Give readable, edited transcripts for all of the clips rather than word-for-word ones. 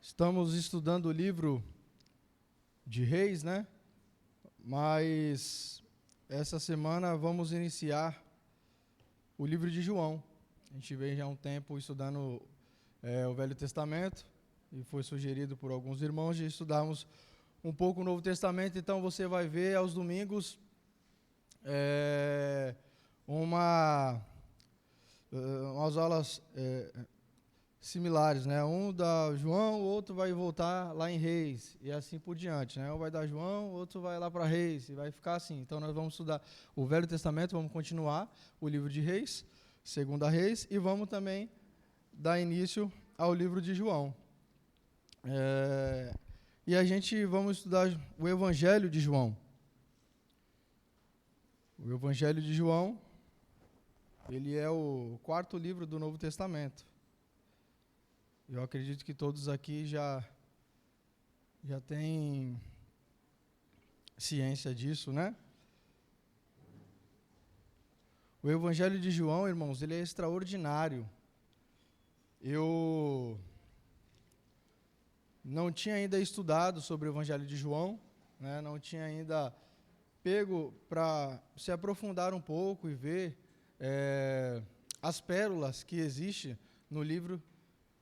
Estamos estudando o livro de Reis, né? Mas essa semana vamos iniciar o livro de João. A gente vem já há um tempo estudando o Velho Testamento e foi sugerido por alguns irmãos de estudarmos um pouco o Novo Testamento. Então você vai ver aos domingos umas aulas similares, né? Um dá João, o outro vai voltar lá em Reis e assim por diante, né? Um vai dar João, o outro vai lá para Reis e vai ficar assim. Então nós vamos estudar o Velho Testamento, vamos continuar o livro de Reis, Segunda Reis, e vamos também dar início ao livro de João. E a gente vamos estudar o Evangelho de João. O Evangelho de João, ele é o quarto livro do Novo Testamento. Eu acredito que todos aqui já têm ciência disso, né? O Evangelho de João, irmãos, ele é extraordinário. Eu não tinha ainda estudado sobre o Evangelho de João, né? Não tinha ainda pego para se aprofundar um pouco e ver as pérolas que existem no livro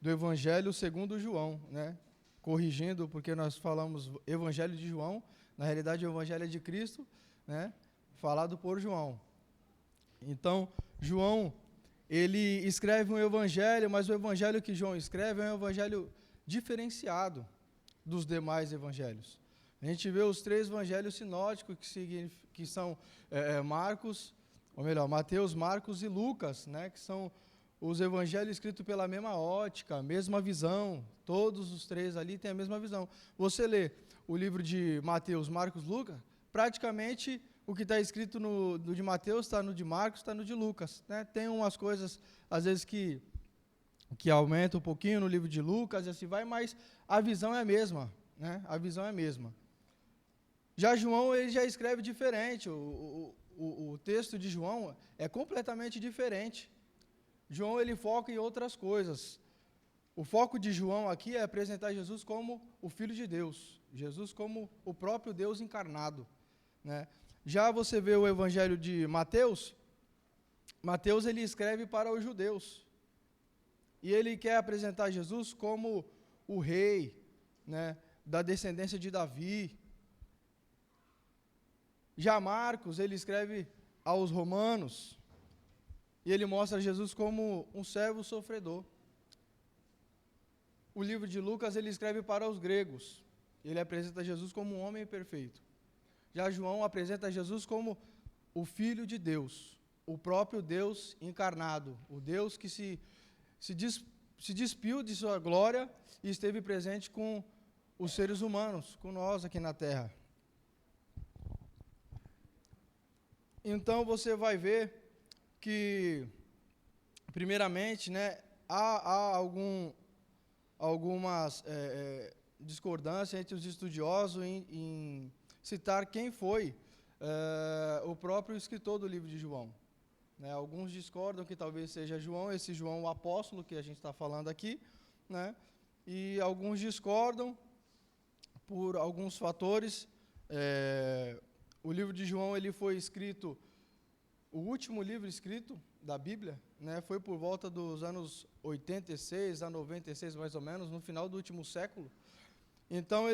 do Evangelho segundo João, né? Corrigindo, porque nós falamos Evangelho de João, na realidade o Evangelho é de Cristo, né? Falado por João. Então, João, ele escreve um evangelho, mas o evangelho que João escreve é um evangelho diferenciado dos demais evangelhos. A gente vê os três evangelhos sinóticos, que são Marcos, ou melhor, Mateus, Marcos e Lucas, né? Que são os evangelhos escritos pela mesma ótica, mesma visão, todos os três ali têm a mesma visão. Você lê o livro de Mateus, Marcos, Lucas, praticamente o que está escrito no de Mateus está no de Marcos, está no de Lucas, né? Tem umas coisas, às vezes, que aumentam um pouquinho no livro de Lucas, e assim vai, mas a visão é a mesma, né? A visão é a mesma. Já João, ele já escreve diferente, o texto de João é completamente diferente. João, ele foca em outras coisas. O foco de João aqui é apresentar Jesus como o Filho de Deus, Jesus como o próprio Deus encarnado, né? Já você vê o Evangelho de Mateus, Mateus ele escreve para os judeus, e ele quer apresentar Jesus como o rei, né, da descendência de Davi. Já Marcos, ele escreve aos romanos, e ele mostra Jesus como um servo sofredor. O livro de Lucas, ele escreve para os gregos. Ele apresenta Jesus como um homem perfeito. Já João apresenta Jesus como o Filho de Deus, o próprio Deus encarnado, o Deus que se despiu de sua glória e esteve presente com os seres humanos, com nós aqui na Terra. Então você vai ver que, primeiramente, né, há algumas discordâncias entre os estudiosos em citar quem foi o próprio escritor do livro de João, né? Alguns discordam que talvez seja João, esse João o apóstolo que a gente está falando aqui, né? E alguns discordam por alguns fatores. O livro de João, ele foi escrito, o último livro escrito da Bíblia, né, foi por volta dos anos 86 a 96, mais ou menos, no final do último século. Então,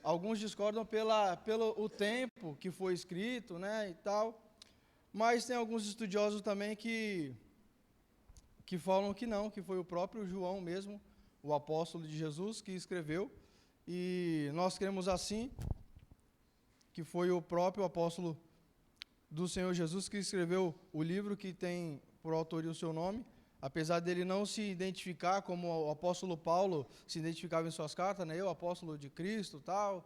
alguns discordam pelo tempo que foi escrito, né, e tal, mas tem alguns estudiosos também que falam que não, que foi o próprio João mesmo, o apóstolo de Jesus, que escreveu, e nós cremos assim, que foi o próprio apóstolo do Senhor Jesus que escreveu o livro que tem por autoria o seu nome, apesar dele não se identificar como o apóstolo Paulo se identificava em suas cartas, né? Eu, apóstolo de Cristo, tal,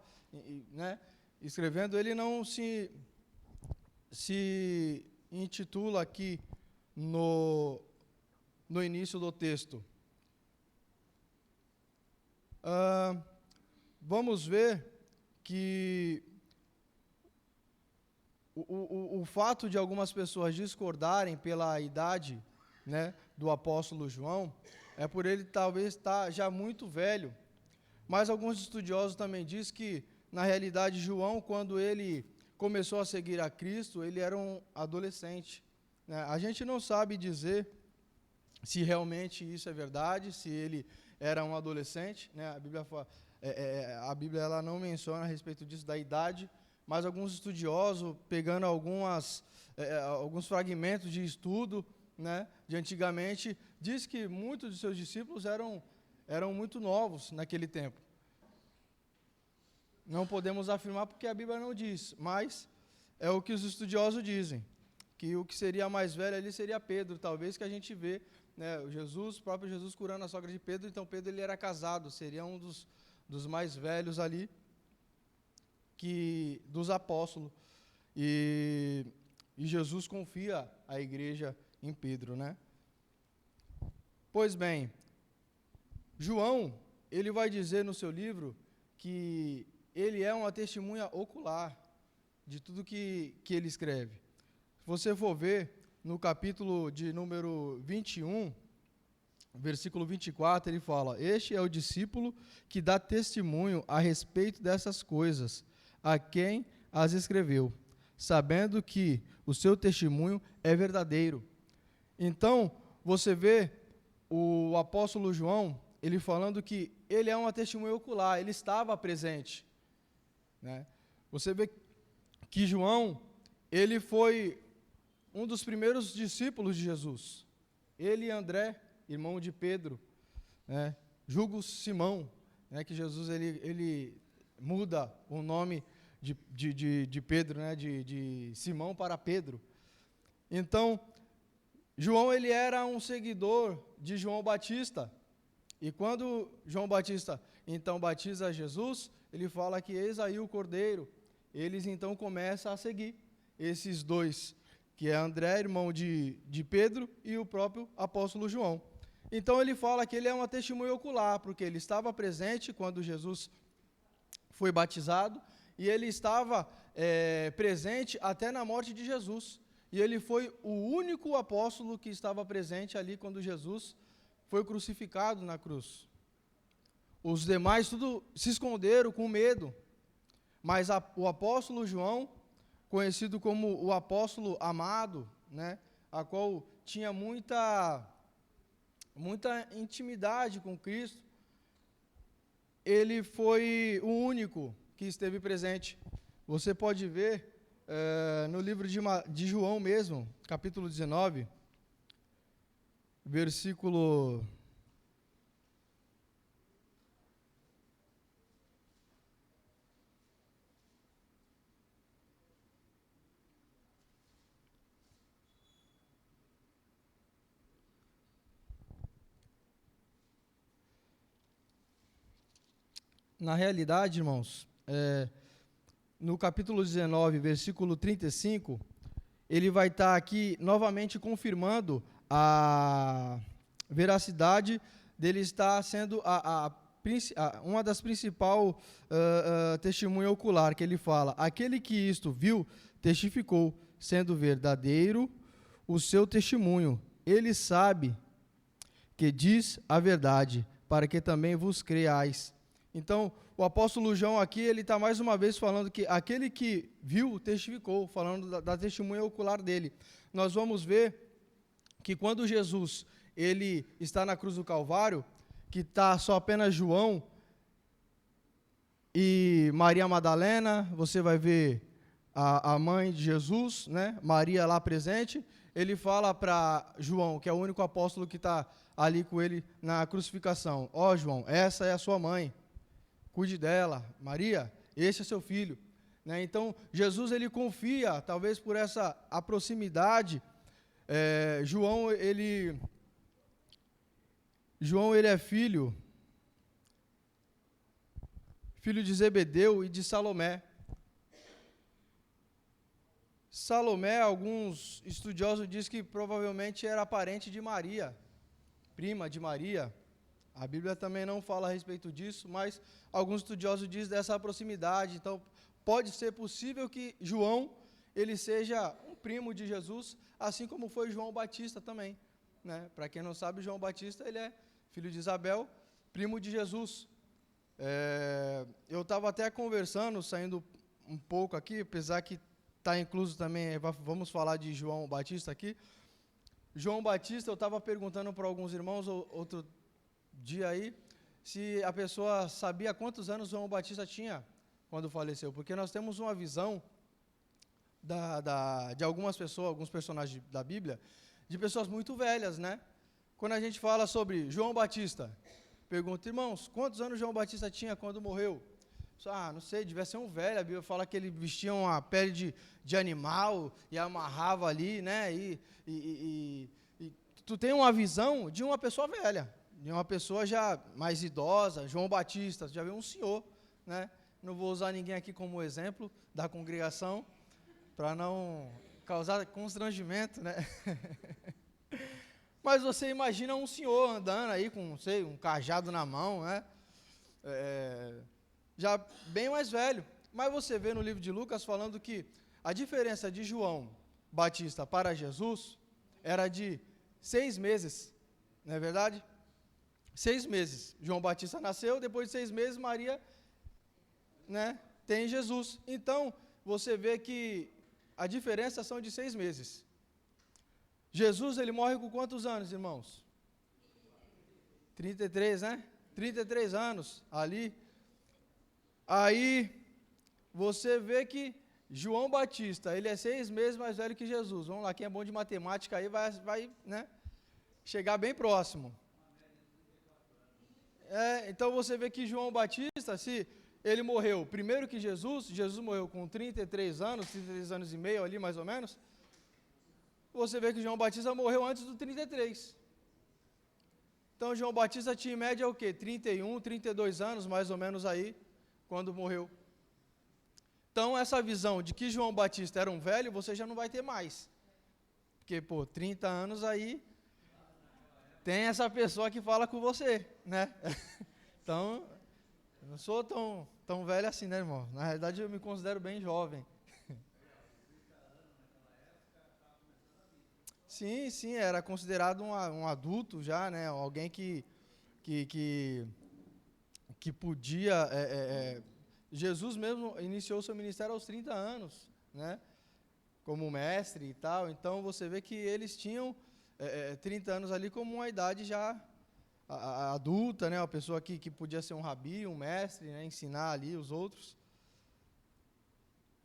né? Escrevendo, ele não se intitula aqui no início do texto. Vamos ver que o fato de algumas pessoas discordarem pela idade, né, do apóstolo João, é por ele talvez estar já muito velho Mas alguns estudiosos também dizem que, na realidade, João, quando ele começou a seguir a Cristo, ele era um adolescente, né? A gente não sabe dizer se realmente isso é verdade, se ele era um adolescente, né? A Bíblia ela não menciona a respeito disso, da idade, mas alguns estudiosos, pegando alguns fragmentos de estudo, né, de antigamente, diz que muitos de seus discípulos eram muito novos naquele tempo. Não podemos afirmar porque a Bíblia não diz, mas é o que os estudiosos dizem, que o que seria mais velho ali seria Pedro, talvez, que a gente vê, né, o próprio Jesus curando a sogra de Pedro, então Pedro ele era casado, seria um dos mais velhos ali, dos apóstolos, e Jesus confia a igreja em Pedro, né? Pois bem, João, ele vai dizer no seu livro que ele é uma testemunha ocular de tudo que ele escreve. Se você for ver, no capítulo de número 21, versículo 24, ele fala: este é o discípulo que dá testemunho a respeito dessas coisas, a quem as escreveu, sabendo que o seu testemunho é verdadeiro. Então, você vê o apóstolo João, ele falando que ele é uma testemunha ocular, ele estava presente, né? Você vê que João, ele foi um dos primeiros discípulos de Jesus. Ele e André, irmão de Pedro, né? Julgo Simão, né? Que Jesus ele muda o nome de Pedro, né? De Simão para Pedro. Então, João ele era um seguidor de João Batista, e quando João Batista então batiza Jesus, ele fala que eis aí o Cordeiro. Eles então começam a seguir esses dois, que é André, irmão de Pedro, e o próprio apóstolo João. Então ele fala que ele é uma testemunha ocular, porque ele estava presente quando Jesus foi batizado, e ele estava presente até na morte de Jesus. E ele foi o único apóstolo que estava presente ali quando Jesus foi crucificado na cruz. Os demais tudo se esconderam com medo, mas o apóstolo João, conhecido como o apóstolo amado, né, a qual tinha muita intimidade com Cristo, ele foi o único que esteve presente. Você pode ver no livro de João mesmo, capítulo 19, versículo... Na realidade, irmãos, no capítulo 19, versículo 35, ele vai estar aqui novamente confirmando a veracidade dele estar sendo uma das principais testemunhas ocular, que ele fala: aquele que isto viu, testificou, sendo verdadeiro o seu testemunho. Ele sabe que diz a verdade, para que também vos creais. Então, o apóstolo João aqui, ele está mais uma vez falando que aquele que viu, testificou, falando da testemunha ocular dele. Nós vamos ver que quando Jesus, ele está na cruz do Calvário, que está só apenas João e Maria Madalena, você vai ver a mãe de Jesus, né, Maria lá presente, ele fala para João, que é o único apóstolo que está ali com ele na crucificação: ó, João, essa é a sua mãe, cuide dela. Maria, esse é seu filho, né? Então, Jesus, ele confia, talvez por essa proximidade, João, ele é filho de Zebedeu e de Salomé. Salomé, alguns estudiosos dizem que provavelmente era parente de Maria, prima de Maria. A Bíblia também não fala a respeito disso, mas alguns estudiosos dizem dessa proximidade. Então, pode ser possível que João, ele seja um primo de Jesus, assim como foi João Batista também, né? Para quem não sabe, João Batista, ele é filho de Isabel, primo de Jesus. Eu estava até conversando, saindo um pouco aqui, apesar que está incluso também, vamos falar de João Batista aqui. João Batista, eu estava perguntando para alguns irmãos outro dia aí, se a pessoa sabia quantos anos João Batista tinha quando faleceu, porque nós temos uma visão de algumas pessoas, alguns personagens da Bíblia, de pessoas muito velhas, né? Quando a gente fala sobre João Batista, pergunta, irmãos, quantos anos João Batista tinha quando morreu? Não sei, devia ser um velho. A Bíblia fala que ele vestia uma pele de animal e amarrava ali, né? E tu tem uma visão de uma pessoa velha, de uma pessoa já mais idosa. João Batista, já viu um senhor, né? Não vou usar ninguém aqui como exemplo da congregação, para não causar constrangimento, né? Mas você imagina um senhor andando aí com, não sei, um cajado na mão, né? Já bem mais velho. Mas você vê no livro de Lucas falando que a diferença de João Batista para Jesus era de 6 meses, não é verdade? 6 meses. João Batista nasceu, depois de 6 meses Maria, né, tem Jesus. Então, você vê que a diferença são de 6 meses. Jesus, ele morre com quantos anos, irmãos? 33, né? 33 anos ali. Aí, você vê que João Batista, ele é 6 meses mais velho que Jesus. Vamos lá, quem é bom de matemática aí vai, né, chegar bem próximo. Então, você vê que João Batista, se ele morreu primeiro que Jesus morreu com 33 anos e meio ali, mais ou menos. Você vê que João Batista morreu antes do 33. Então, João Batista tinha em média o quê? 31, 32 anos, mais ou menos aí, quando morreu. Então, essa visão de que João Batista era um velho, você já não vai ter mais. Porque, 30 anos aí, tem essa pessoa que fala com você, né? Então, eu não sou tão velho assim, né, irmão? Na realidade, eu me considero bem jovem. Sim, era considerado um adulto já, né? Alguém que podia... Jesus mesmo iniciou seu ministério aos 30 anos, né? Como mestre e tal. Então, você vê que eles tinham 30 anos ali como uma idade já adulta, né? Uma pessoa que podia ser um rabi, um mestre, né? Ensinar ali os outros.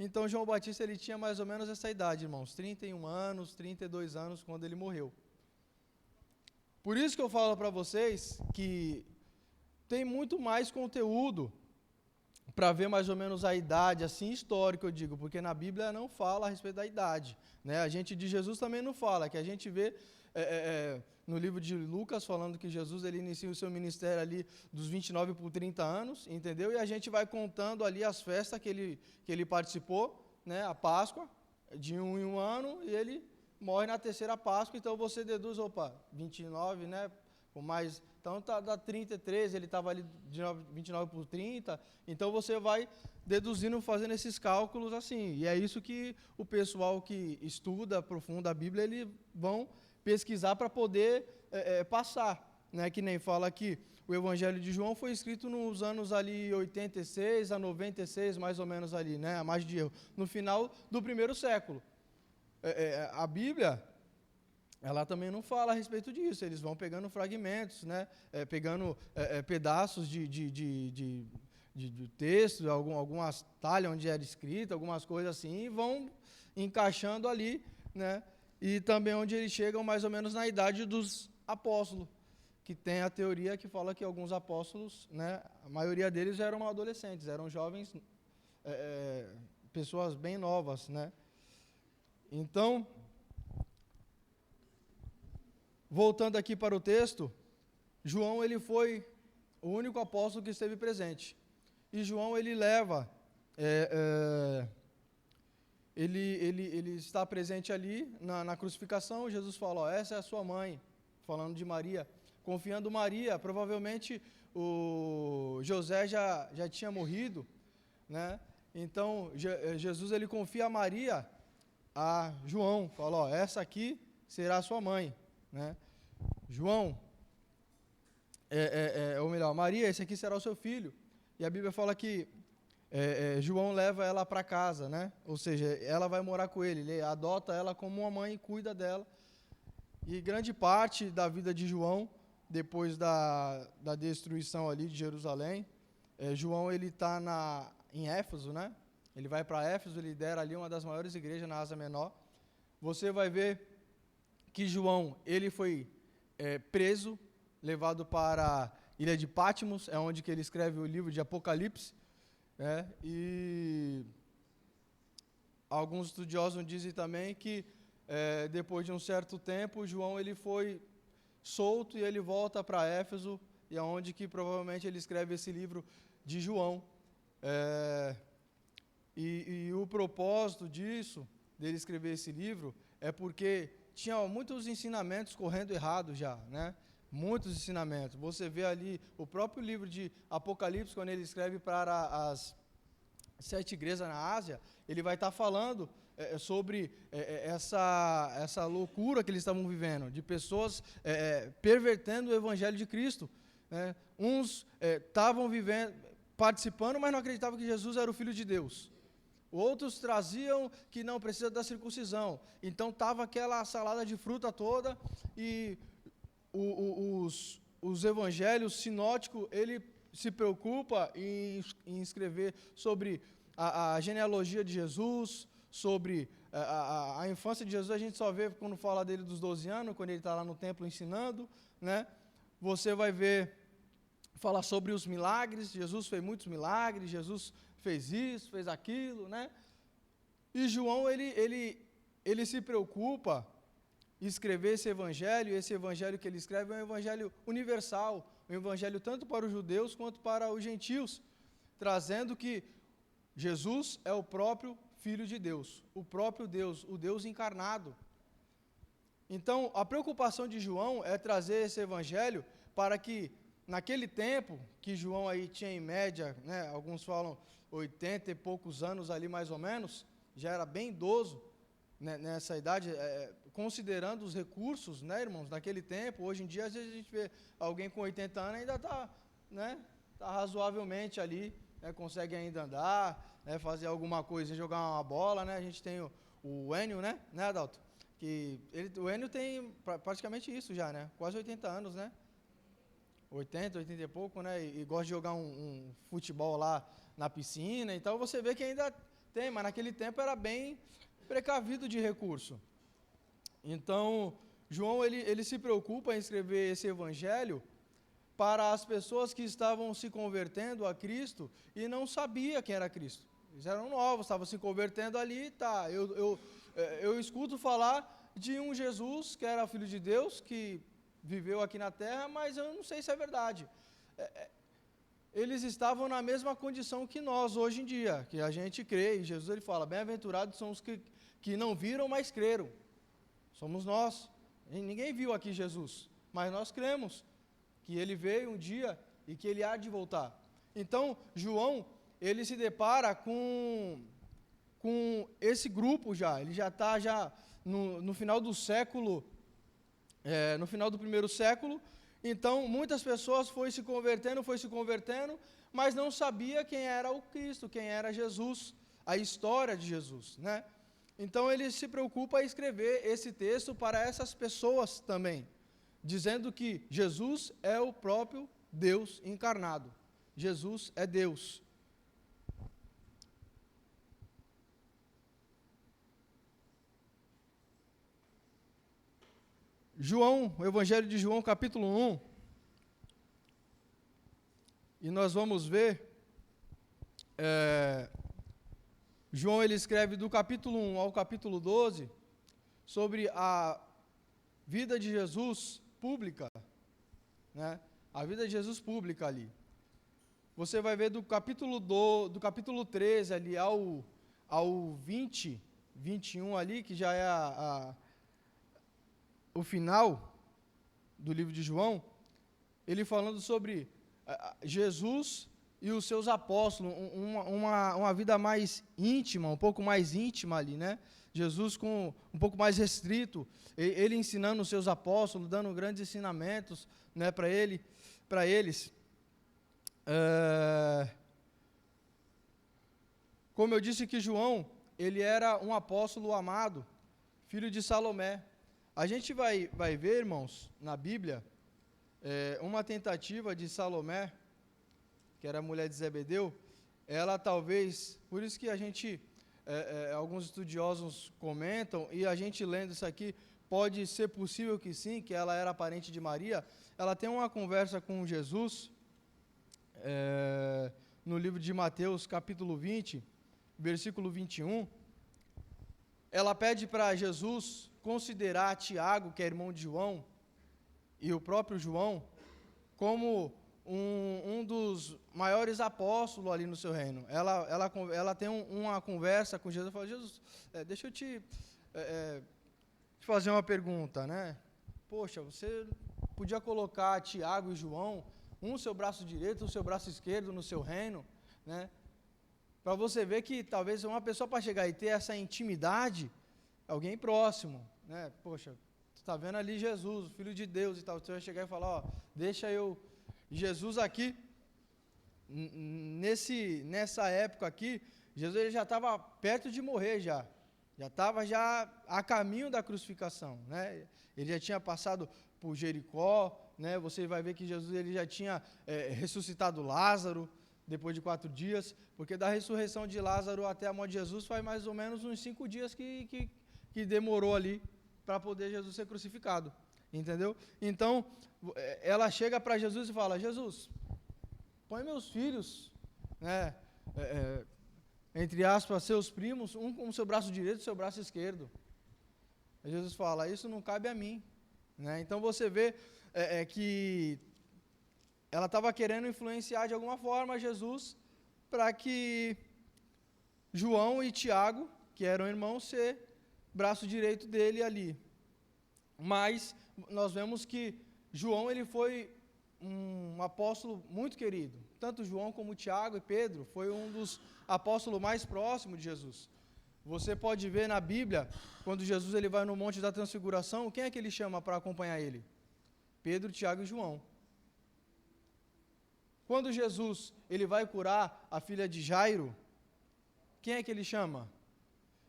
Então, João Batista, ele tinha mais ou menos essa idade, irmãos, 31 anos, 32 anos, quando ele morreu. Por isso que eu falo para vocês que tem muito mais conteúdo para ver mais ou menos a idade, assim, histórica, eu digo, porque na Bíblia não fala a respeito da idade, né? A gente de Jesus também não fala, que a gente vê no livro de Lucas falando que Jesus, ele inicia o seu ministério ali dos 29 por 30 anos, entendeu? E a gente vai contando ali as festas que ele participou, né? A Páscoa, de 1 em 1 ano, e ele morre na terceira Páscoa, então você deduz, 29, né? Com mais, então dá 33, ele estava ali de 29 por 30, então você vai deduzindo, fazendo esses cálculos assim, e é isso que o pessoal que estuda, aprofunda a Bíblia, eles vão pesquisar para poder passar, né? Que nem fala que o Evangelho de João foi escrito nos anos ali 86 a 96, mais ou menos ali, né? A margem de erro, no final do primeiro século. A Bíblia, ela também não fala a respeito disso, eles vão pegando fragmentos, né? Pegando pedaços de texto, algumas talhas onde era escrito, algumas coisas assim, e vão encaixando ali, né? E também onde eles chegam mais ou menos na idade dos apóstolos, que tem a teoria que fala que alguns apóstolos, né, a maioria deles eram adolescentes, eram jovens, pessoas bem novas, né? Então, voltando aqui para o texto, João, ele foi o único apóstolo que esteve presente. E João, ele leva... Ele está presente ali na crucificação. Jesus fala, essa é a sua mãe, falando de Maria, confiando Maria. Provavelmente o José já tinha morrido, né? Então Jesus, ele confia a Maria a João, fala, essa aqui será a sua mãe, né? João, ou melhor, Maria, esse aqui será o seu filho. e a Bíblia fala que João leva ela para casa, né? Ou seja, ela vai morar com ele, ele adota ela como uma mãe e cuida dela. E grande parte da vida de João, depois da destruição ali de Jerusalém, João ele está em Éfeso, né? Ele vai para Éfeso, lidera ali uma das maiores igrejas na Ásia Menor. Você vai ver que João ele foi preso, levado para a ilha de Patmos, é onde que ele escreve o livro de Apocalipse. E alguns estudiosos dizem também que depois de um certo tempo, João ele foi solto e ele volta para Éfeso, e é onde que provavelmente ele escreve esse livro de João. E o propósito disso, dele escrever esse livro, é porque tinha muitos ensinamentos correndo errado já, né? Muitos ensinamentos. Você vê ali o próprio livro de Apocalipse, quando ele escreve para as 7 igrejas na Ásia, ele vai estar falando sobre essa loucura que eles estavam vivendo, de pessoas pervertendo o evangelho de Cristo. Né? Uns estavam participando, mas não acreditavam que Jesus era o Filho de Deus. Outros traziam que não precisa da circuncisão. Então estava aquela salada de fruta toda, e os evangelhos sinóticos, ele se preocupa em escrever sobre a genealogia de Jesus, sobre a infância de Jesus. A gente só vê quando fala dele dos 12 anos, quando ele está lá no templo ensinando, né? Você vai ver, falar sobre os milagres. Jesus fez muitos milagres, Jesus fez isso, fez aquilo, né? E João, ele se preocupa em escrever esse evangelho, e esse evangelho que ele escreve é um evangelho universal, um evangelho tanto para os judeus quanto para os gentios, trazendo que Jesus é o próprio Filho de Deus, o próprio Deus, o Deus encarnado. Então, a preocupação de João é trazer esse evangelho para que, naquele tempo, que João aí tinha em média, né, alguns falam 80 e poucos anos ali mais ou menos, já era bem idoso, né, nessa idade, considerando os recursos, né, irmãos, naquele tempo. Hoje em dia, às vezes a gente vê alguém com 80 anos ainda está, né, tá razoavelmente ali, né, consegue ainda andar, né, fazer alguma coisa, jogar uma bola, né? A gente tem o Enio, né, Adalto? O Enio tem praticamente isso já, né? Quase 80 anos, né? 80 e pouco, né? E gosta de jogar um futebol lá na piscina. Então você vê que ainda tem, mas naquele tempo era bem precavido de recurso. Então, João ele se preocupa em escrever esse evangelho para as pessoas que estavam se convertendo a Cristo e não sabia quem era Cristo. Eles eram novos, estavam se convertendo ali, tá? Eu escuto falar de um Jesus que era Filho de Deus, que viveu aqui na Terra, mas eu não sei se é verdade. Eles estavam na mesma condição que nós hoje em dia, que a gente crê, e Jesus ele fala, bem-aventurados são os que não viram, mas creram. Somos nós. Ninguém viu aqui Jesus, mas nós cremos que ele veio um dia e que ele há de voltar. Então, João, ele se depara com esse grupo já. Ele já está no final do século, no final do primeiro século. Então, muitas pessoas foram se convertendo, mas não sabia quem era o Cristo, quem era Jesus, a história de Jesus, né? Então, ele se preocupa em escrever esse texto para essas pessoas também, dizendo que Jesus é o próprio Deus encarnado. Jesus é Deus. João, o Evangelho de João, capítulo 1. E nós vamos ver, João ele escreve do capítulo 1 ao capítulo 12, sobre a vida de Jesus pública, né? A vida de Jesus pública ali. Você vai ver do capítulo 13 ali ao 20, 21 ali, que já é o final do livro de João, ele falando sobre Jesus e os seus apóstolos, uma vida mais íntima, um pouco mais íntima ali, né? Jesus com um pouco mais restrito, ele ensinando os seus apóstolos, dando grandes ensinamentos, né, para eles. como eu disse que João, ele era um apóstolo amado, filho de Salomé. A gente vai ver, irmãos, na Bíblia, uma tentativa de Salomé, que era a mulher de Zebedeu, ela talvez, por isso que a gente, alguns estudiosos comentam, e a gente lendo isso aqui, pode ser possível que sim, que ela era parente de Maria. Ela tem uma conversa com Jesus, no livro de Mateus, capítulo 20, versículo 21, ela pede para Jesus considerar Tiago, que é irmão de João, e o próprio João, como um dos maiores apóstolos ali no seu reino. Ela tem uma conversa com Jesus e fala: Jesus, deixa eu te fazer uma pergunta, né? Poxa, você podia colocar Tiago e João, um seu braço direito, o seu braço esquerdo no seu reino, né? Para você ver que talvez uma pessoa para chegar e ter essa intimidade, alguém próximo, né? Poxa, tu está vendo ali Jesus, o Filho de Deus e tal, você vai chegar e falar: ó, deixa eu... Jesus aqui, nessa época aqui, Jesus ele já estava perto de morrer já estava a caminho da crucificação, né? Ele já tinha passado por Jericó, né? Você vai ver que Jesus ele já tinha ressuscitado Lázaro depois de 4 dias, porque da ressurreição de Lázaro até a morte de Jesus faz mais ou menos uns 5 dias que demorou ali para poder Jesus ser crucificado, entendeu? Então, ela chega para Jesus e fala: Jesus, põe meus filhos, né, entre aspas, seus primos, um com o seu braço direito e o seu braço esquerdo. Aí Jesus fala: isso não cabe a mim, né? Então você vê que ela estava querendo influenciar de alguma forma Jesus para que João e Tiago, que eram irmãos, ser braço direito dele ali. Mas nós vemos que João ele foi um apóstolo muito querido. Tanto João como Tiago e Pedro foi um dos apóstolos mais próximos de Jesus. Você pode ver na Bíblia, quando Jesus ele vai no Monte da Transfiguração, quem é que ele chama para acompanhar ele? Pedro, Tiago e João. Quando Jesus ele vai curar a filha de Jairo, quem é que ele chama?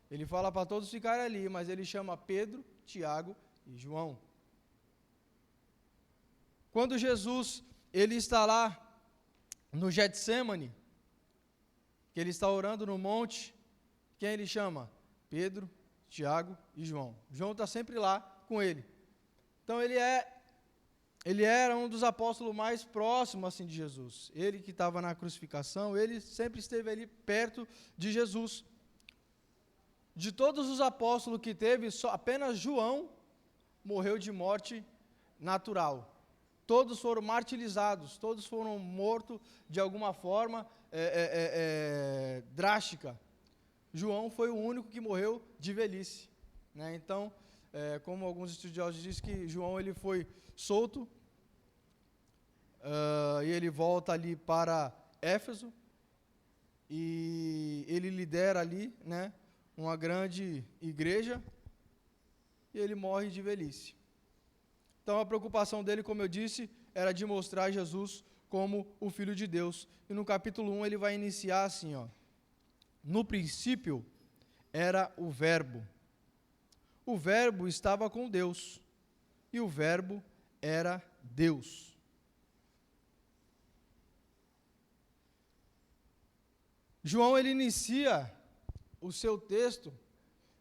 Ele fala para todos ficarem ali, mas ele chama Pedro, Tiago e João. Quando Jesus ele está lá no Getsêmani, que ele está orando no monte, quem ele chama? Pedro, Tiago e João. João está sempre lá com ele. Então ele era um dos apóstolos mais próximos assim de Jesus. Ele que estava na crucificação, ele sempre esteve ali perto de Jesus. De todos os apóstolos que teve, apenas João morreu de morte natural. Todos foram martirizados, todos foram mortos de alguma forma drástica. João foi o único que morreu de velhice, né? Então, como alguns estudiosos dizem que João ele foi solto e ele volta ali para Éfeso e ele lidera ali, né, uma grande igreja e ele morre de velhice. Então a preocupação dele, como eu disse, era de mostrar Jesus como o Filho de Deus. E no capítulo 1 ele vai iniciar assim, ó: no princípio era o Verbo. O Verbo estava com Deus, e o Verbo era Deus. João ele inicia o seu texto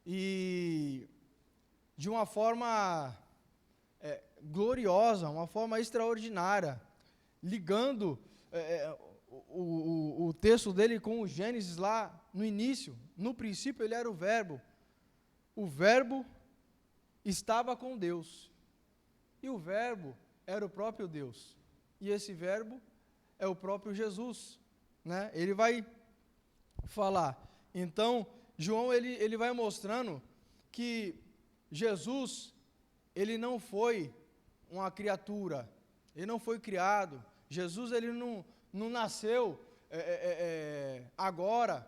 e de uma forma gloriosa, uma forma extraordinária, ligando o texto dele com o Gênesis lá no início. No princípio ele era o Verbo. O Verbo estava com Deus. E o Verbo era o próprio Deus. E esse Verbo é o próprio Jesus, né? Ele vai falar. Então, João ele vai mostrando que Jesus ele não foi uma criatura, ele não foi criado. Jesus ele não nasceu agora,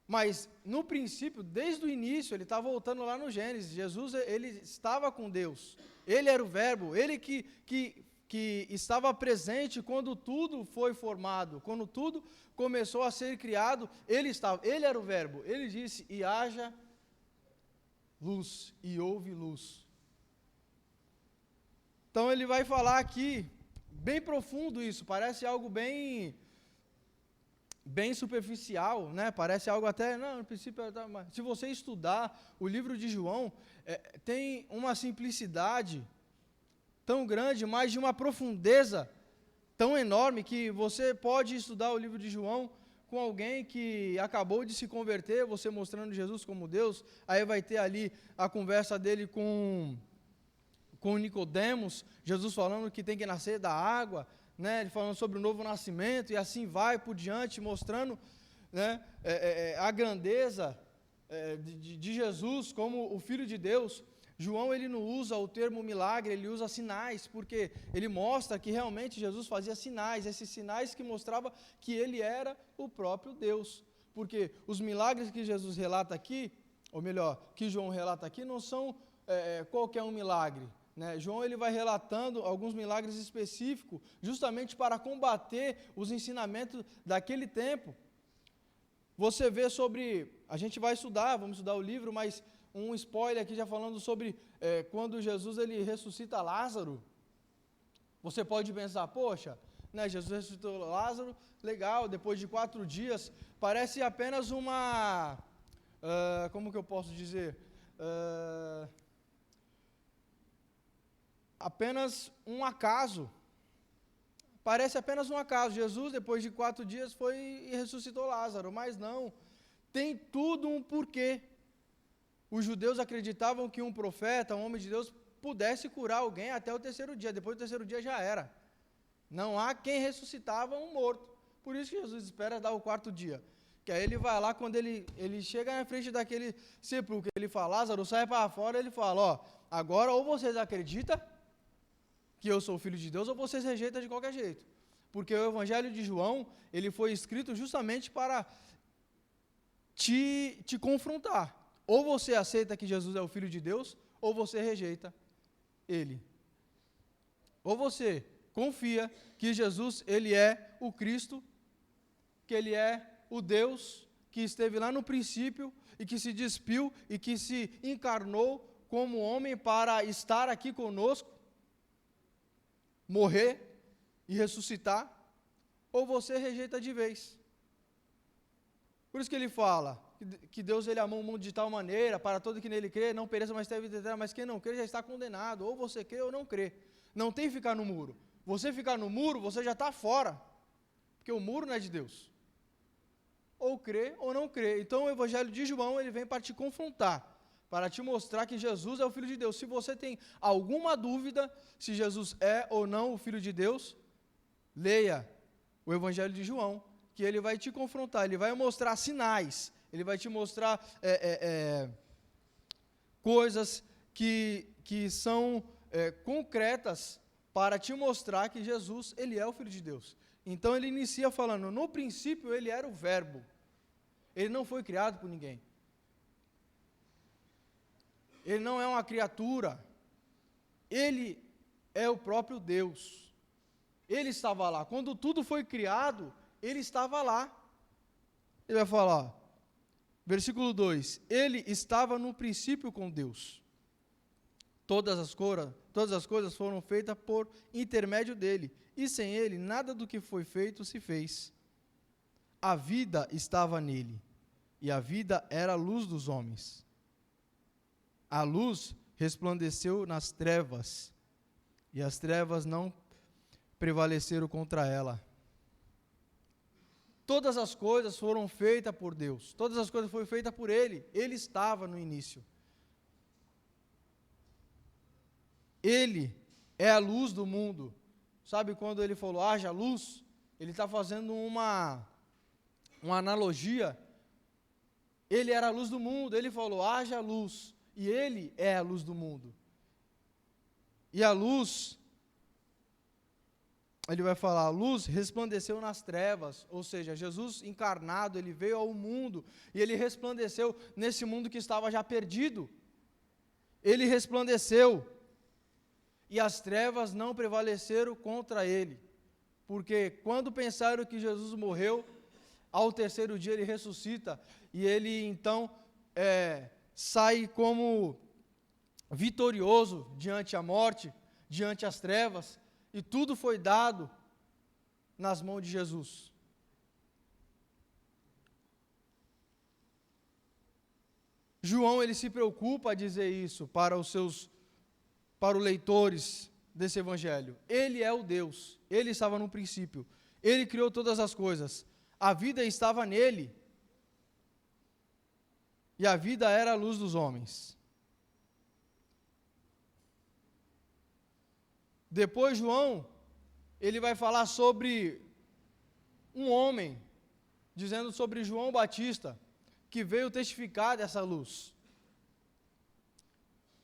mas no princípio, desde o início, ele está voltando lá no Gênesis. Jesus ele estava com Deus, ele era o Verbo, ele que que estava presente quando tudo foi formado, quando tudo começou a ser criado, ele era o verbo, ele disse, e haja luz, e houve luz. Então ele vai falar aqui, bem profundo isso, parece algo bem superficial, né? Parece algo até, não, no princípio, se você estudar o livro de João, tem uma simplicidade tão grande, mas de uma profundeza tão enorme, que você pode estudar o livro de João com alguém que acabou de se converter, você mostrando Jesus como Deus, aí vai ter ali a conversa dele com Nicodemos, Jesus falando que tem que nascer da água, né, ele falando sobre o novo nascimento, e assim vai por diante, mostrando, né, a grandeza de Jesus como o Filho de Deus. João, ele não usa o termo milagre, ele usa sinais, porque ele mostra que realmente Jesus fazia sinais, esses sinais que mostravam que ele era o próprio Deus, porque os milagres que Jesus relata aqui, ou melhor, que João relata aqui, não são qualquer um milagre, né? João, ele vai relatando alguns milagres específicos, justamente para combater os ensinamentos daquele tempo. Você vê sobre, a gente vai estudar, vamos estudar o livro, mas um spoiler aqui já falando sobre quando Jesus ele ressuscita Lázaro. Você pode pensar, poxa, né, Jesus ressuscitou Lázaro, legal, depois de 4 dias, parece apenas uma, como que eu posso dizer, apenas um acaso, parece apenas um acaso. Jesus, depois de 4 dias, foi e ressuscitou Lázaro, mas não, tem tudo um porquê. Os judeus acreditavam que um profeta, um homem de Deus, pudesse curar alguém até o 3º dia, depois do 3º dia já era. Não há quem ressuscitava um morto, por isso que Jesus espera dar o 4º dia, que aí ele vai lá, quando ele chega na frente daquele sepulcro, ele fala, Lázaro, sai para fora, ele fala, ó, agora ou vocês acreditam que eu sou o Filho de Deus, ou vocês rejeitam de qualquer jeito, porque o Evangelho de João, ele foi escrito justamente para te confrontar. Ou você aceita que Jesus é o Filho de Deus, ou você rejeita Ele. Ou você confia que Jesus, Ele é o Cristo, que Ele é o Deus que esteve lá no princípio e que se despiu e que se encarnou como homem para estar aqui conosco, morrer e ressuscitar, ou você rejeita de vez. Por isso que ele fala que Deus ele amou o mundo de tal maneira, para todo que nele crê, não pereça, mas tenha vida eterna, mas quem não crê já está condenado, ou você crê ou não crê. Não tem que ficar no muro. Você ficar no muro, você já está fora, porque o muro não é de Deus. Ou crê ou não crê. Então o Evangelho de João, ele vem para te confrontar, para te mostrar que Jesus é o Filho de Deus. Se você tem alguma dúvida se Jesus é ou não o Filho de Deus, leia o Evangelho de João, que ele vai te confrontar, ele vai mostrar sinais, ele vai te mostrar coisas que são concretas para te mostrar que Jesus, ele é o Filho de Deus. Então ele inicia falando, no princípio ele era o verbo, ele não foi criado por ninguém, ele não é uma criatura, ele é o próprio Deus, ele estava lá, quando tudo foi criado, ele estava lá. Ele vai falar, versículo 2, ele estava no princípio com Deus, todas as coisas foram feitas por intermédio dele, e sem ele nada do que foi feito se fez. A vida estava nele, e a vida era a luz dos homens. A luz resplandeceu nas trevas, e as trevas não prevaleceram contra ela. Todas as coisas foram feitas por Deus, todas as coisas foram feitas por Ele, Ele estava no início. Ele é a luz do mundo. Sabe quando Ele falou, haja luz? Ele está fazendo uma analogia. Ele era a luz do mundo, Ele falou, haja luz, e Ele é a luz do mundo. E a luz, ele vai falar, a luz resplandeceu nas trevas, ou seja, Jesus encarnado, ele veio ao mundo, e ele resplandeceu nesse mundo que estava já perdido, ele resplandeceu, e as trevas não prevaleceram contra ele. Porque quando pensaram que Jesus morreu, ao terceiro dia ele ressuscita, e ele então sai como vitorioso diante a morte, diante as trevas, e tudo foi dado nas mãos de Jesus. João, ele se preocupa a dizer isso para os leitores desse evangelho. Ele é o Deus, ele estava no princípio, ele criou todas as coisas, a vida estava nele, e a vida era a luz dos homens. Depois João, ele vai falar sobre um homem, dizendo sobre João Batista, que veio testificar dessa luz.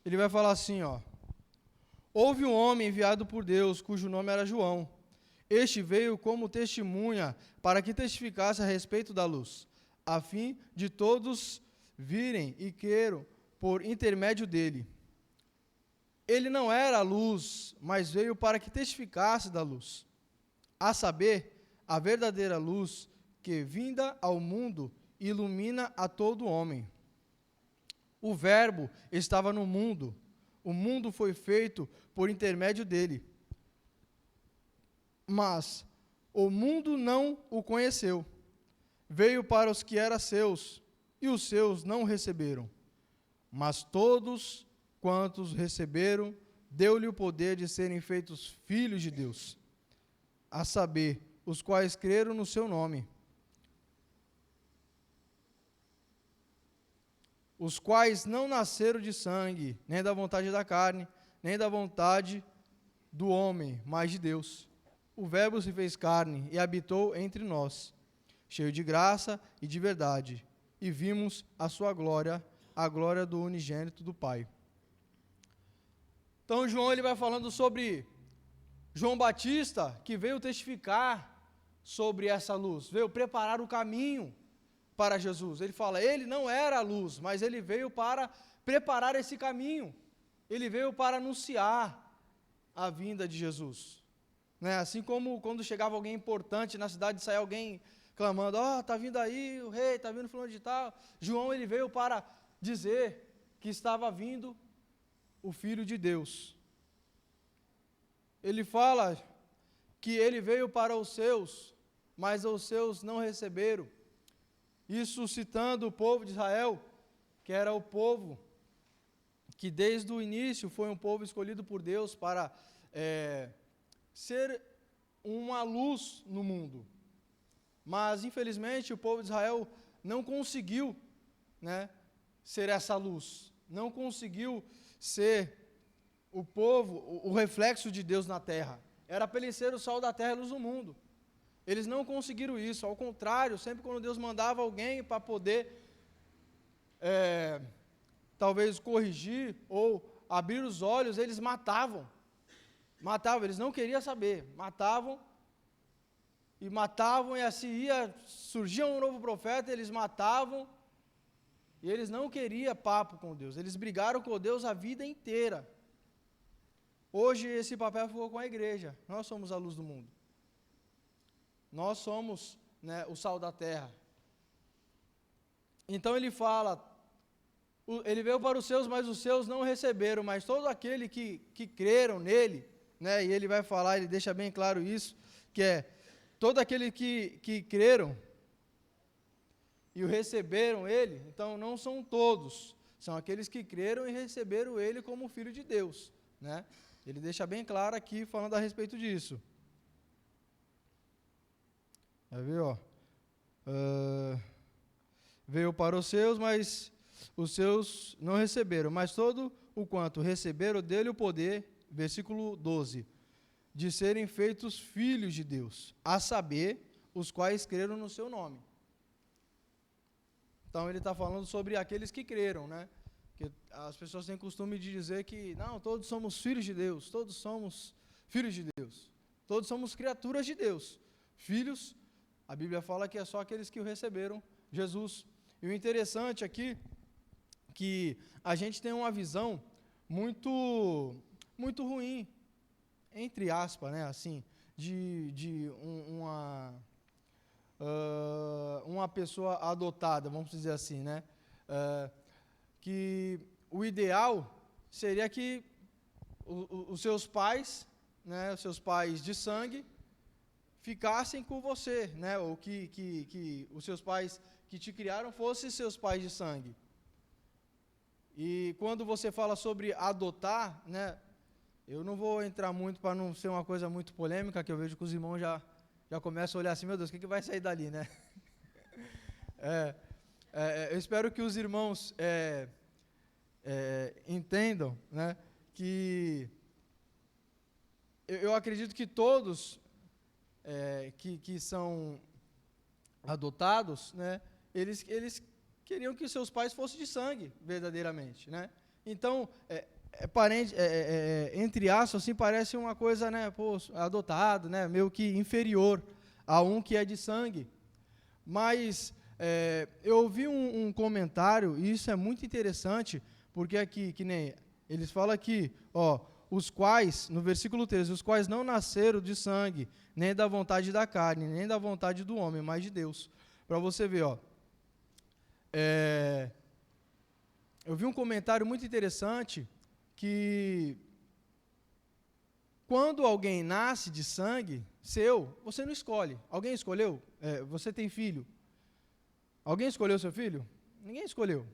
Ele vai falar assim, houve um homem enviado por Deus, cujo nome era João. Este veio como testemunha, para que testificasse a respeito da luz, a fim de todos virem e queiram por intermédio dele. Ele não era a luz, mas veio para que testificasse da luz, a saber, a verdadeira luz que, vinda ao mundo, ilumina a todo homem. O Verbo estava no mundo, o mundo foi feito por intermédio dele, mas o mundo não o conheceu. Veio para os que eram seus, e os seus não o receberam. Mas todos quantos receberam, deu-lhe o poder de serem feitos filhos de Deus, a saber, os quais creram no seu nome, os quais não nasceram de sangue, nem da vontade da carne, nem da vontade do homem, mas de Deus. O Verbo se fez carne e habitou entre nós, cheio de graça e de verdade, e vimos a sua glória, a glória do unigênito do Pai. Então João, ele vai falando sobre João Batista, que veio testificar sobre essa luz, veio preparar o caminho para Jesus. Ele fala, ele não era a luz, mas ele veio para preparar esse caminho, ele veio para anunciar a vinda de Jesus. Assim como quando chegava alguém importante na cidade, saía alguém clamando, está vindo aí o rei, está vindo fulano de tal. João, ele veio para dizer que estava vindo o Filho de Deus. Ele fala que ele veio para os seus, mas os seus não receberam. Isso citando o povo de Israel, que era o povo que desde o início foi um povo escolhido por Deus para ser uma luz no mundo. Mas, infelizmente, o povo de Israel não conseguiu ser essa luz, não conseguiu ser o povo, o reflexo de Deus na terra. Era para ele ser o sal da terra e a luz do mundo. Eles não conseguiram isso, ao contrário, sempre quando Deus mandava alguém para poder, talvez corrigir ou abrir os olhos, eles matavam, eles não queriam saber, matavam, e assim surgia um novo profeta, eles matavam, e eles não queriam papo com Deus, eles brigaram com Deus a vida inteira. Hoje esse papel ficou com a igreja, nós somos a luz do mundo, nós somos o sal da terra. Então ele fala, ele veio para os seus, mas os seus não receberam, mas todo aquele que creram nele, e ele vai falar, ele deixa bem claro isso, que todo aquele que creram e o receberam ele, então não são todos, são aqueles que creram e receberam ele como Filho de Deus, Ele deixa bem claro aqui, falando a respeito disso. Vai ver, veio para os seus, mas os seus não receberam, mas todo o quanto receberam dele o poder, versículo 12, de serem feitos filhos de Deus, a saber, os quais creram no seu nome. Então ele está falando sobre aqueles que creram, que as pessoas têm costume de dizer que, não, todos somos filhos de Deus, todos somos filhos de Deus, todos somos criaturas de Deus. Filhos, a Bíblia fala que é só aqueles que o receberam, Jesus. E o interessante aqui, que a gente tem uma visão muito ruim entre aspas, né, assim, uma pessoa adotada, vamos dizer assim, né, que o ideal seria que os seus pais, né, os seus pais de sangue, ficassem com você, né, ou que os seus pais que te criaram fossem seus pais de sangue. E quando você fala sobre adotar, né, eu não vou entrar muito para não ser uma coisa muito polêmica, que eu vejo que os irmãos já começam a olhar assim, meu Deus, o que vai sair dali, né? Eu espero que os irmãos entendam, né, que eu acredito que todos que são adotados, né, eles queriam que seus pais fossem de sangue, verdadeiramente, né? Então, parente, entre aspas, assim, parece uma coisa, né, pô, adotado, né, meio que inferior a um que é de sangue. Mas eu ouvi um comentário, e isso é muito interessante, porque aqui, que nem eles falam aqui, ó, os quais, no versículo 13, os quais não nasceram de sangue, nem da vontade da carne, nem da vontade do homem, mas de Deus. Para você ver, ó. Eu vi um comentário muito interessante, que quando alguém nasce de sangue seu, você não escolhe. Alguém escolheu? Você tem filho. Alguém escolheu seu filho? Ninguém escolheu.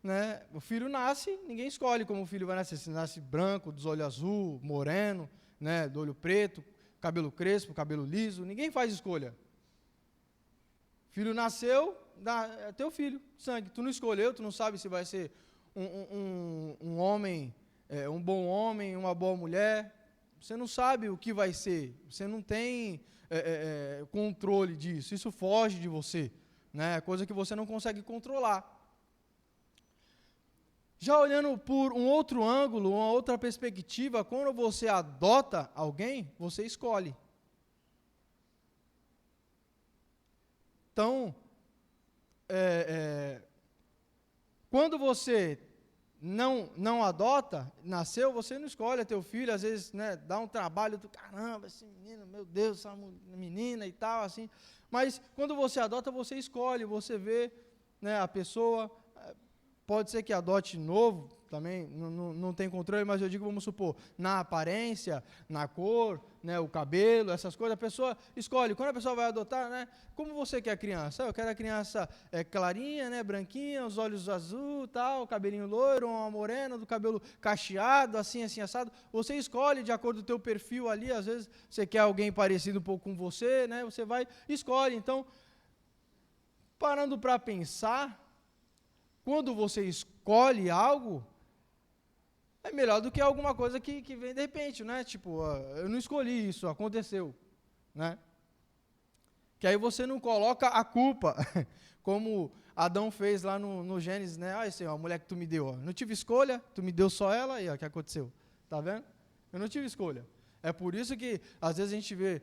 Né? O filho nasce, ninguém escolhe como o filho vai nascer. Se nasce branco, dos olhos azul, moreno, né, do olho preto, cabelo crespo, cabelo liso, ninguém faz escolha. Filho nasceu, é teu filho, sangue. Tu não escolheu, tu não sabe se vai ser um homem, um bom homem, uma boa mulher. Você não sabe o que vai ser. Você não tem controle disso. Isso foge de você, né? É coisa que você não consegue controlar. Já olhando por um outro ângulo, uma outra perspectiva, quando você adota alguém, você escolhe. Então, quando você não adota, nasceu, você não escolhe teu filho, às vezes, né, dá um trabalho do caramba, esse menino, meu Deus, essa menina e tal, assim. Mas quando você adota, você escolhe, você vê, né, a pessoa. Pode ser que adote novo, também não tem controle, mas eu digo, vamos supor, na aparência, na cor, né, o cabelo, essas coisas, a pessoa escolhe. Quando a pessoa vai adotar, né, como você quer a criança? Eu quero a criança clarinha, né, branquinha, os olhos azul, tal, cabelinho loiro, uma morena, do cabelo cacheado, assim, assado. Você escolhe de acordo com o teu perfil ali, às vezes você quer alguém parecido um pouco com você, né, você vai, escolhe. Então, parando para pensar, quando você escolhe algo, é melhor do que alguma coisa que vem de repente, né? Tipo, eu não escolhi isso, aconteceu, né? Que aí você não coloca a culpa, como Adão fez lá no Gênesis, né? Ah, Senhor, a mulher que tu me deu, ó. Não tive escolha, tu me deu só ela, e ó, o que aconteceu? Tá vendo? Eu não tive escolha. É por isso que, às vezes, a gente vê,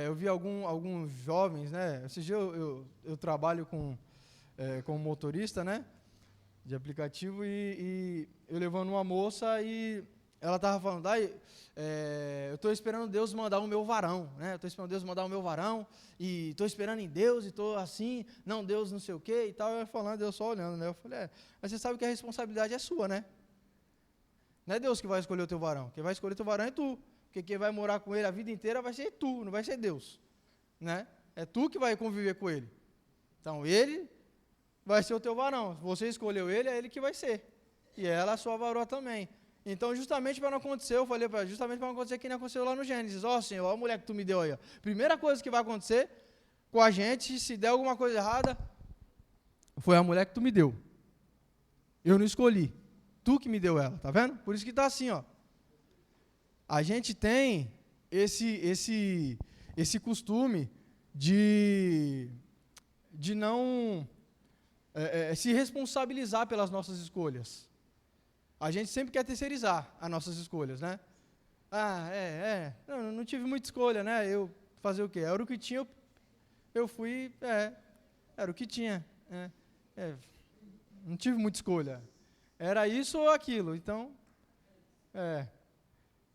eu vi alguns jovens, né? Esse dia eu trabalho como motorista, né? De aplicativo, e eu levando uma moça, e ela estava falando, eu estou esperando Deus mandar o meu varão, né? Eu estou esperando Deus mandar o meu varão, e estou esperando em Deus, e estou assim, não, Deus não sei o quê, e tal, eu falando, eu só olhando, né? Eu falei, mas você sabe que a responsabilidade é sua, né? Não é Deus que vai escolher o teu varão, quem vai escolher o teu varão é tu, porque quem vai morar com ele a vida inteira vai ser tu, não vai ser Deus, né? É tu que vai conviver com ele. Então, ele vai ser o teu varão. Se você escolheu ele, é ele que vai ser. E ela a sua varoa também. Então, justamente para não acontecer, eu falei para ela, justamente para não acontecer que nem aconteceu lá no Gênesis. Ó, Senhor, ó a mulher que tu me deu aí. Ó. Primeira coisa que vai acontecer com a gente, se der alguma coisa errada, foi a mulher que tu me deu. Eu não escolhi. Tu que me deu ela, tá vendo? Por isso que tá assim, ó. A gente tem esse costume de não se responsabilizar pelas nossas escolhas. A gente sempre quer terceirizar as nossas escolhas, né? Não tive muita escolha, né? Eu fazer o quê? Era o que tinha, eu fui, era o que tinha. Não tive muita escolha. Era isso ou aquilo, então,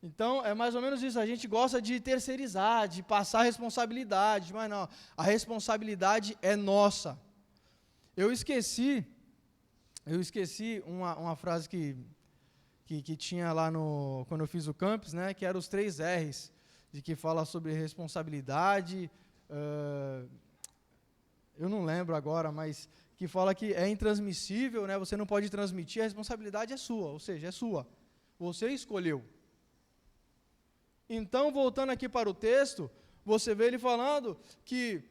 Então, é mais ou menos isso. A gente gosta de terceirizar, de passar responsabilidade, mas não, a responsabilidade é nossa. Eu esqueci uma frase que tinha lá quando eu fiz o campus, né, que era os 3 R's, de que fala sobre responsabilidade, eu não lembro agora, mas que fala que é intransmissível, né, você não pode transmitir, a responsabilidade é sua, ou seja, é sua. Você escolheu. Então, voltando aqui para o texto, você vê ele falando que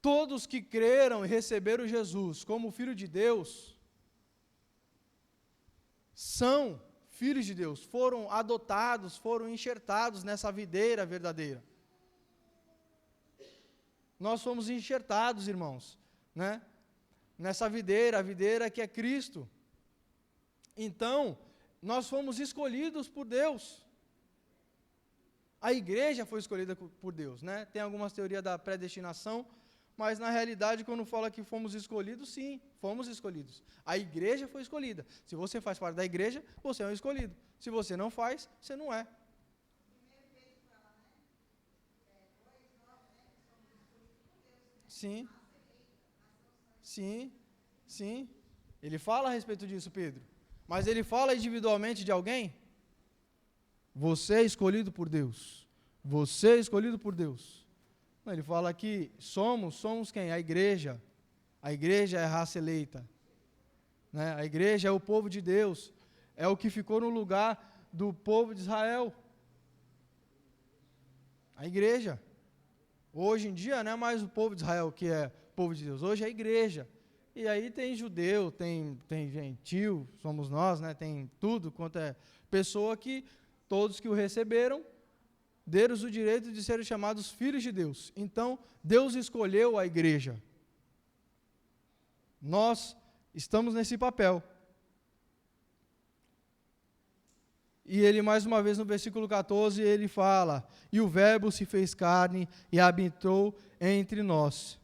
todos que creram e receberam Jesus como Filho de Deus, são filhos de Deus, foram adotados, foram enxertados nessa videira verdadeira. Nós fomos enxertados, irmãos, né? Nessa videira, a videira que é Cristo. Então, nós fomos escolhidos por Deus. A igreja foi escolhida por Deus, né? Tem algumas teorias da predestinação, mas na realidade, quando fala que fomos escolhidos, sim, fomos escolhidos. A igreja foi escolhida. Se você faz parte da igreja, você é um escolhido. Se você não faz, você não é. Sim. Sim. Sim. Ele fala a respeito disso, Pedro. Mas ele fala individualmente de alguém? Você é escolhido por Deus. Você é escolhido por Deus. Não, ele fala que somos quem? A igreja. A igreja é a raça eleita. Né? A igreja é o povo de Deus. É o que ficou no lugar do povo de Israel. A igreja. Hoje em dia não é mais o povo de Israel que é povo de Deus. Hoje é a igreja. E aí tem judeu, tem gentil, somos nós, né? Tem tudo quanto é pessoa que todos que o receberam deram-os o direito de serem chamados filhos de Deus. Então, Deus escolheu a igreja. Nós estamos nesse papel. E ele, mais uma vez, no versículo 14, ele fala: e o verbo se fez carne e habitou entre nós,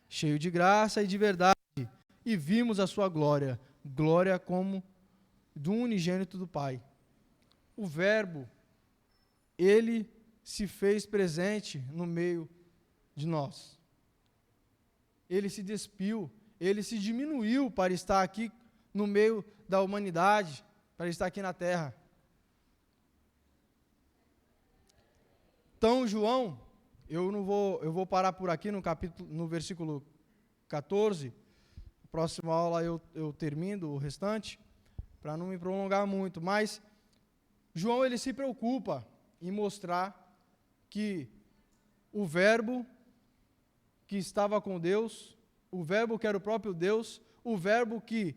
cheio de graça e de verdade, e vimos a sua glória, glória como do unigênito do Pai. O verbo, ele se fez presente no meio de nós. Ele se despiu, ele se diminuiu para estar aqui no meio da humanidade, para estar aqui na terra. Então, João, eu vou parar por aqui no versículo 14. Próxima aula eu termino o restante, para não me prolongar muito, mas João, ele se preocupa em mostrar que o verbo que estava com Deus, o verbo que era o próprio Deus, o verbo que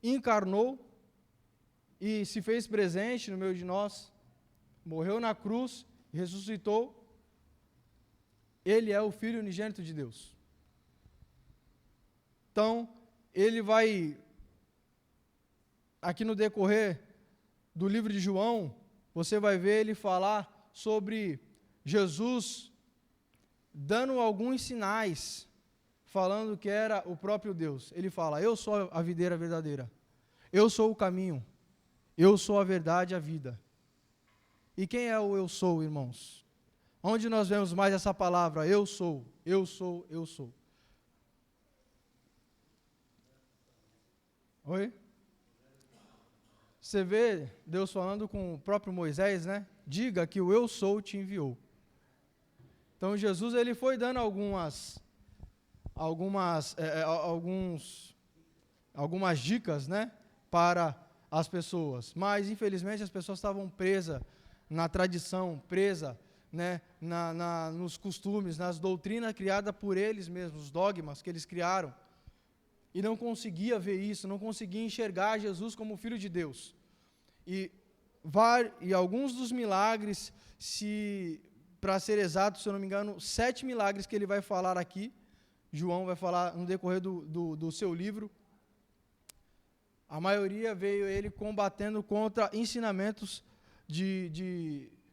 encarnou e se fez presente no meio de nós, morreu na cruz, ressuscitou, ele é o Filho unigênito de Deus. Então, ele vai, aqui no decorrer do livro de João, você vai ver ele falar sobre Jesus dando alguns sinais, falando que era o próprio Deus. Ele fala: eu sou a videira verdadeira, eu sou o caminho, eu sou a verdade e a vida. E quem é o eu sou, irmãos? Onde nós vemos mais essa palavra, eu sou, eu sou, eu sou? Oi? Você vê Deus falando com o próprio Moisés, né? Diga que o eu sou te enviou. Então Jesus, ele foi dando algumas dicas, né, para as pessoas, mas infelizmente as pessoas estavam presas na tradição, presas, né, nos costumes, nas doutrinas criadas por eles mesmos, os dogmas que eles criaram, e não conseguia ver isso, não conseguia enxergar Jesus como Filho de Deus. E alguns dos milagres, para ser exato, se eu não me engano, 7 milagres que ele vai falar aqui, João vai falar no decorrer do seu livro, a maioria veio ele combatendo contra ensinamentos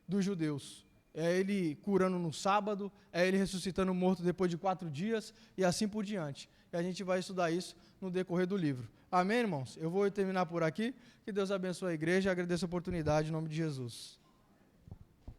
dos judeus. É ele curando no sábado, é ele ressuscitando o morto depois de 4 dias, e assim por diante. E a gente vai estudar isso no decorrer do livro. Amém, irmãos? Eu vou terminar por aqui. Que Deus abençoe a igreja e agradeço a oportunidade em nome de Jesus.